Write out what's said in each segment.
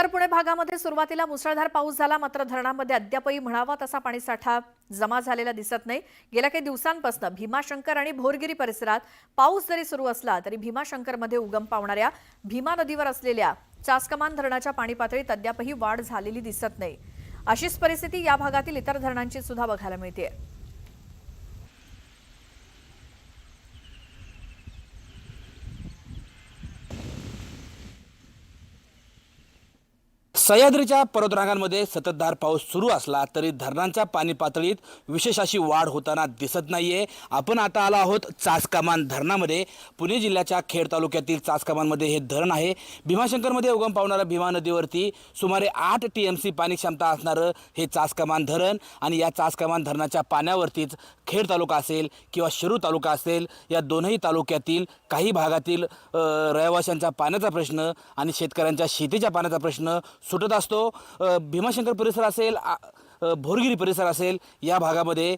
उत्तर पुणे भागामध्ये सुरुवातीला मुसळधार पाऊस झाला, मात्र धरणामध्ये अद्यापही म्हणावा तसा पाणीसाठा जमा झालेला दिसत नाही। गेल्या काही दिवसांपासून भीमाशंकर आणि भोरगिरी परिसरात पाऊस जरी सुरू असला तरी भीमाशंकरमध्ये उगम पावणाऱ्या भीमा नदीवर असलेल्या चासकमान धरणाच्या पाणी पातळीत अद्यापही वाढ झालेली दिसत नाही। अशीच परिस्थिती या भागातील इतर धरणांची सुद्धा बघायला मिळते। सह्याद्रीच्या पर्वतरांगांमध्ये संततधार पाऊस सुरू असला तरी धरणांच्या पाणी पातळीत विशेष अशी वाढ होताना दिसत नाहीये। आपण आता आलो आहोत चासकमान धरणामध्ये। पुणे जिल्ह्याच्या खेड तालुक्यातील चासकमानमध्ये हे धरण आहे। भीमाशंकरमध्ये उगम पावणाऱ्या भीमा नदीवरती सुमारे 8 TMC पाणी क्षमता असणारं हे चासकमान धरण आणि या चासकमान धरणाच्या पाण्यावरतीच खेड तालुका असेल किंवा शिरूर तालुका असेल या दोनही तालुक्यातील काही भागातील रहिवाशांचा पाण्याचा प्रश्न आणि शेतकऱ्यांच्या शेतीच्या पाण्याचा प्रश्न सुटत असतो। भीमाशंकर परिसर असेल, भोरगिरी परिसर असेल, या भागामध्ये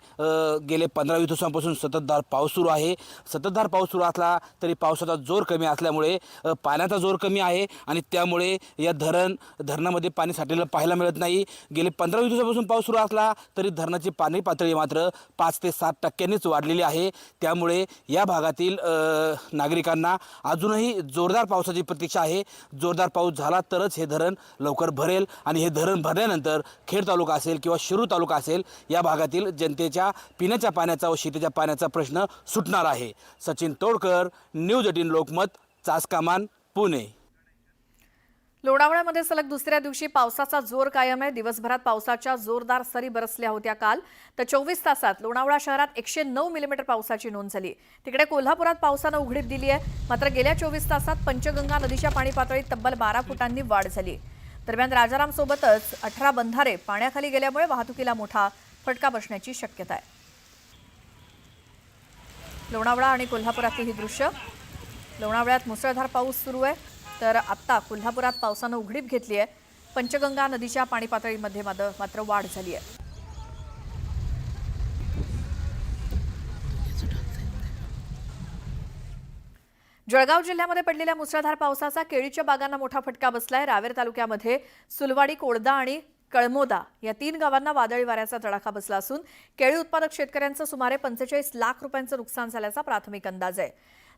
गेले 15-20 दिवसांपासून संततधार पाऊस सुरू आहे। संततधार पाऊस सुरू असला तरी पावसाचा जोर कमी असल्यामुळे पाण्याचा जोर कमी आहे आणि त्यामुळे या धरणामध्ये पाणी साठलेलं पाहायला मिळत नाही। गेले 15-20 दिवसांपासून पाऊस सुरू असला तरी धरणाची पाणी पातळी मात्र 5 ते 7% वाढलेली आहे। त्यामुळे या भागातील नागरिकांना अजूनही जोरदार पावसाची प्रतीक्षा आहे। जोरदार पाऊस झाला तरच हे धरण लवकर भरेल आणि हे धरण भरल्यानंतर खेड तालुका असेल किंवा शिरूर तालुका असेल या भागातील जनतेच्या पिण्याच्या पाण्याचा व शेतीच्या पाण्याचा प्रश्न सुटणार आहे। सचिन तोडकर, न्यूज 18 लोकमत, चासकमान, पुणे। लोणावळ्यामध्ये सलग दुसऱ्या दिवशी पावसाचा जोर कायम आहे। दिवसभरात पावसाच्या जोरदार सरी बरसल्या होत्या काल, तर 24 तासात लोणावळा शहरात 109 मिलीमीटर पावसाची नोंद झाली। तिकडे कोल्हापुरात पावसानं उघडीप दिली आहे, मात्र गेल्या 24 तासात पंचगंगा नदीच्या पाणी पातळीत तब्बल 12 फुटांनी वाढ झाली। दरम्यान राजाराम सोबतच 18 बंधारे पाण्याखाली गेल्यामुळे वाहतुकीला मोठा फटका बसण्याची शक्यता आहे। लोणावळा आणि कोल्हापुरातली ही दृश्य। लोणावळ्यात मुसळधार पाऊस सुरू आहे, तर आता कोल्हापुरात पावसानं उघडीप घेतली आहे। पंचगंगा नदीच्या पाणी पातळीमध्ये मात्र वाढ झाली आहे। जळगाव जिल्ह्यामध्ये पडलेल्या मुसळधार पावसाचा केळीच्या बागांना मोठा फटका बसलाय। रावेर तालुक्यामध्ये सुलवाडी, कोळदा आणि कळमोदा या 3 गावांना वादळी वाऱ्याचा तडाखा बसला असून केळी उत्पादक शेतकऱ्यांचं सुमारे 45 लाख रुपयांचं नुकसान झाल्याचा प्राथमिक अंदाज आहे।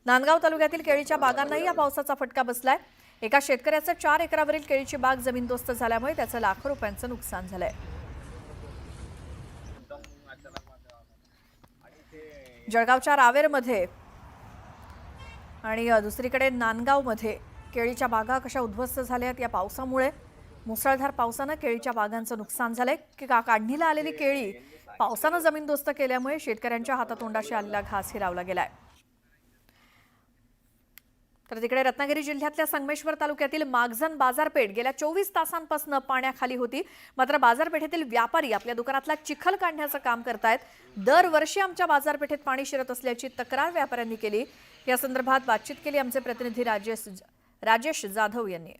नांदगाव तालुक्यातील केळीच्या बागांनाही या पावसाचा फटका बसलाय। एका शेतकऱ्याचं 4 एकरावरील केळीची बाग जमीनदोस्त झाल्यामुळे त्याचं लाखो रुपयांचं नुकसान झालंय। जळगावच्या रावेरमध्ये आणि दुसरीकडे नांदगावमध्ये केळीच्या बागा कशा उद्ध्वस्त झाल्यात या पावसामुळे। मुसळधार पावसानं केळीच्या बागांचं नुकसान झालंय। काढणीला आलेली केळी पावसानं जमीनदोस्त केल्यामुळे शेतकऱ्यांच्या हातातोंडाशी आलेला घास हिरावला गेलाय। तर तिकडे रत्नागिरी जिल्ह्यातल्या संगमेश्वर तालुक्यातील मागजन बाजारपेठ गेल्या 24 तासांपासून पाण्याखाली होती, मात्र बाजारपेठेतील व्यापारी आपल्या दुकानातला चिखल काढण्याचं काम करतायत। दरवर्षी आमच्या बाजारपेठेत पाणी शिरत असल्याची तक्रार व्यापाऱ्यांनी केली। या संदर्भात बातचीत केली आमचे प्रतिनिधी राजेश जाधव यांनी।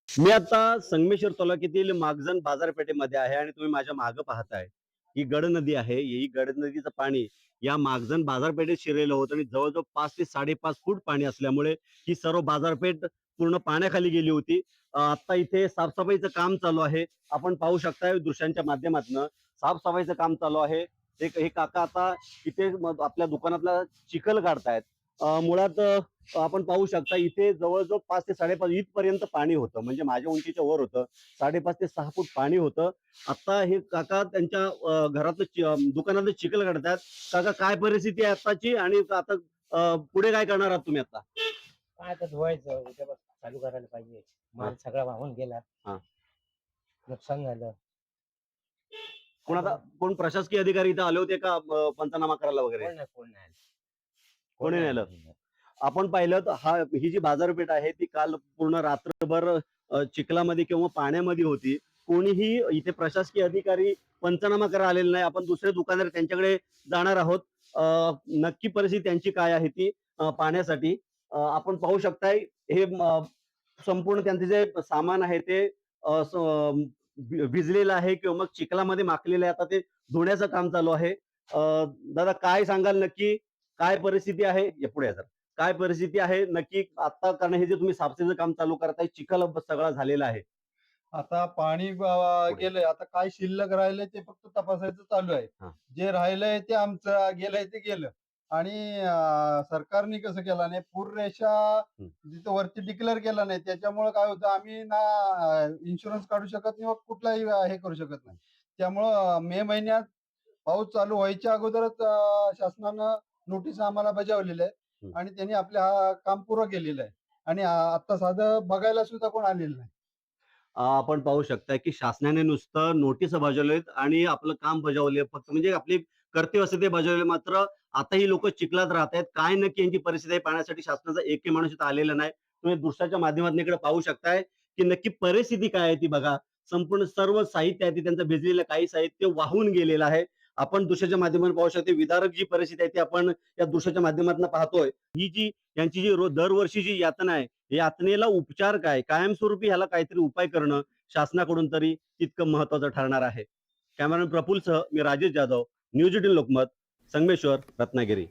मी आता संगमेश्वर तालुक्यातील मागजन बाजारपेठेमध्ये आहे आणि तुम्ही माझ्या मागे पाहताय ही गड नदी आहे। ही गड नदीचं पाणी या मागजन बाजारपेठेत शिरलेलं होतं आणि जवळजवळ 5 ते 5.5 फूट पाणी असल्यामुळे ही सर्व बाजारपेठ पूर्ण पाण्याखाली गेली होती। आता इथे साफसफाईचं काम चालू आहे। आपण पाहू शकता दृश्यांच्या माध्यमातून साफसफाईचं काम चालू आहे। हे काका आता इथे आपल्या दुकानातला चिखल काढतायत। मुळात आपण पाहू शकता इथे जवळजवळ 5 ते 5.5 इथपर्यंत पाणी होतं, म्हणजे माझ्या उंचीच्या वर होतं। 5.5 ते 6 फूट पाणी होतं। आता हे काका त्यांच्या घरातलं दुकानातलं चिखल काढतात। काका, काय परिस्थिती आहे आताची आणि आता पुढे काय करणार आहात तुम्ही आता? काय आता धुवायचं, उद्या बस चालू करायला पाहिजे। माल सगळा वाहून गेला, नुकसान झालं। कोण प्रशासकीय अधिकारी इथं आले होते का पंचनामा करायला वगैरे? कोणी नाही आलं। आपण पाहिलं तर ही जी बाजारपेठ आहे ती काल पूर्ण रात्रभर चिखलामध्ये किंवा पाण्यामध्ये होती। कोणीही इथे प्रशासकीय अधिकारी पंचनामा करायला आलेले नाही। आपण दुसरे दुकानदार त्यांच्याकडे जाणार आहोत, नक्की परिस्थिती त्यांची काय आहे ती पाहण्यासाठी। आपण पाहू शकताय हे संपूर्ण त्यांचे जे सामान आहे ते भिजलेलं आहे किंवा मग चिखलामध्ये माखलेलं आहे। आता ते धुण्याचं काम चालू आहे। दादा, काय सांगाल, नक्की काय परिस्थिती आहे? पुढे सर, काय परिस्थिती आहे नक्की आता, कारण हे जे तुम्ही साफसफाईचं काम चालू करताय, चिखल सगळा झालेला आहे. आता पाणी पुढे. गेलंय, आता काय शिल्लक राहिलंय ते फक्त तपासायचं चालू आहे. हा. जे राहिलंय ते आमचं गेलंय ते गेलं. आणि सरकारने कसं केलं नाही, पूररेषा जिथं वरती डिक्लेअर केला नाही, त्याच्यामुळे काय होतं, आम्ही ना इन्शुरन्स काढू शकत नाही व कुठलाही हे करू शकत नाही. त्यामुळं मे महिन्यात पाऊस चालू व्हायच्या अगोदरच शासनानं नोटीस आम्हाला बजावलेल्या आहे आणि त्यांनी आपलं हा काम पूर्ण केलेलं आहे. आणि आता साधं बघायला सुद्धा कोण आलेलं नाही. आपण पाहू शकताय की शासनाने नुसतं नोटीस बजावलेत आणि आपलं काम बजावले, फक्त म्हणजे आपली कर्तव्य असते ते बजावले, मात्र आता ही लोक चिखलात राहत आहेत. काय नक्की यांची परिस्थिती आहे पाहण्यासाठी शासनाचा एकही माणूस इथं आलेला नाही. तुम्ही दृश्याच्या माध्यमातून इकडे पाहू शकताय की नक्की परिस्थिती काय आहे ती बघा. संपूर्ण सर्व साहित्य आहे ते त्यांचं भिजलेलं काही साहित्य वाहून गेलेलं आहे. आपण दृश्याच्या माध्यमातून पाहू शकतो. विदारक जी परिस्थिती आहे ती आपण या दृश्याच्या माध्यमातून पाहतोय. ही जी यांची जी दरवर्षी जी यातना आहे, यातनेला उपचार काय, कायमस्वरूपी ह्याला काहीतरी उपाय करणं शासनाकडून तरी तितकं महत्वाचं ठरणार आहे. कॅमेरामॅन प्रफुल्ल सह मी राजेश जाधव, न्यूज 18 लोकमत, संगमेश्वर, रत्नागिरी.